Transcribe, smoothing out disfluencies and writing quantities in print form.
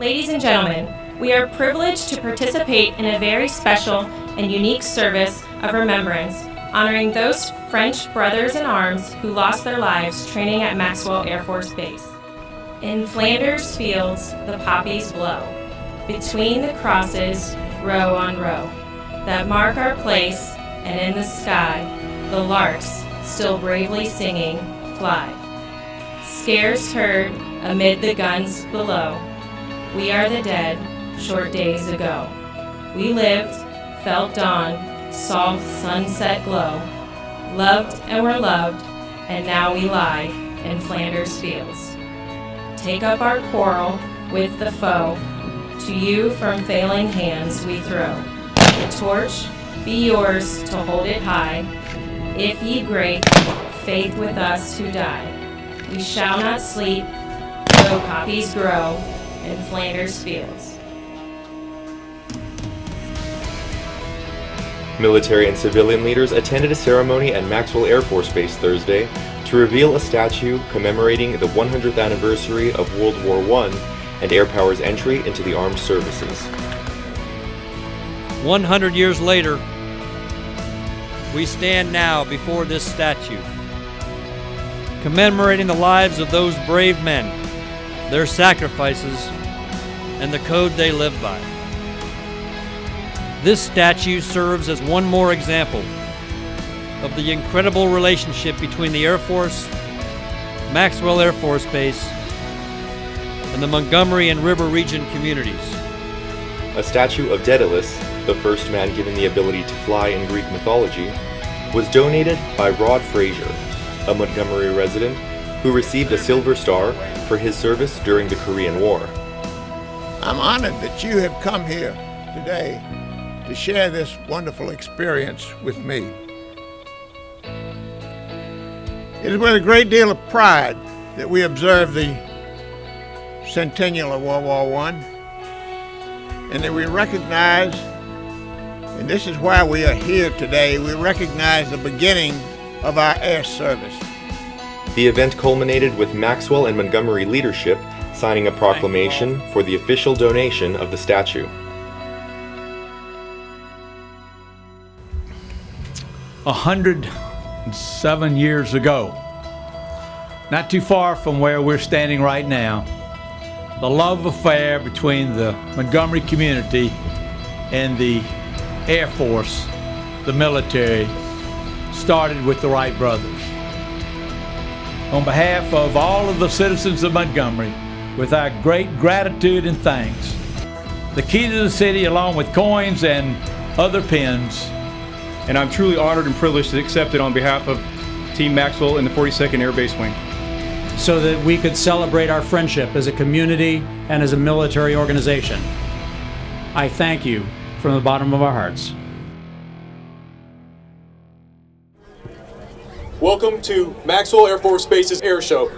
Ladies and gentlemen, we are privileged to participate in a very special and unique service of remembrance, honoring those French brothers in arms who lost their lives training at Maxwell Air Force Base. In Flanders fields, the poppies blow, between the crosses, row on row, that mark our place, and in the sky, the larks, still bravely singing, fly. Scarce heard amid the guns below, we are the dead, short days ago. We lived, felt dawn, saw sunset glow, loved and were loved, and now we lie in Flanders fields. Take up our quarrel with the foe, to you from failing hands we throw. The torch be yours to hold it high, if ye break faith with us who die. We shall not sleep, though poppies grow in Flanders fields. Military and civilian leaders attended a ceremony at Maxwell Air Force Base Thursday to reveal a statue commemorating the 100th anniversary of World War I and Air Power's entry into the armed services. 100 years later, we stand now before this statue, commemorating the lives of those brave men, their sacrifices, and the code they live by. This statue serves as one more example of the incredible relationship between the Air Force, Maxwell Air Force Base, and the Montgomery and River Region communities. A statue of Daedalus, the first man given the ability to fly in Greek mythology, was donated by Rod Frazier, a Montgomery resident who received a Silver Star for his service during the Korean War. I'm honored that you have come here today to share this wonderful experience with me. It is with a great deal of pride that we observe the centennial of World War I, and that we recognize, and this is why we are here today, we recognize the beginning of our air service. The event culminated with Maxwell and Montgomery leadership signing a proclamation for the official donation of the statue. 107 years ago, not too far from where we're standing right now, the love affair between the Montgomery community and the Air Force, the military, started with the Wright brothers. On behalf of all of the citizens of Montgomery, with our great gratitude and thanks, the key to the city, along with coins and other pins. And I'm truly honored and privileged to accept it on behalf of Team Maxwell and the 42nd Air Base Wing. So that we could celebrate our friendship as a community and as a military organization. I thank you from the bottom of our hearts. Welcome to Maxwell Air Force Base's Air Show.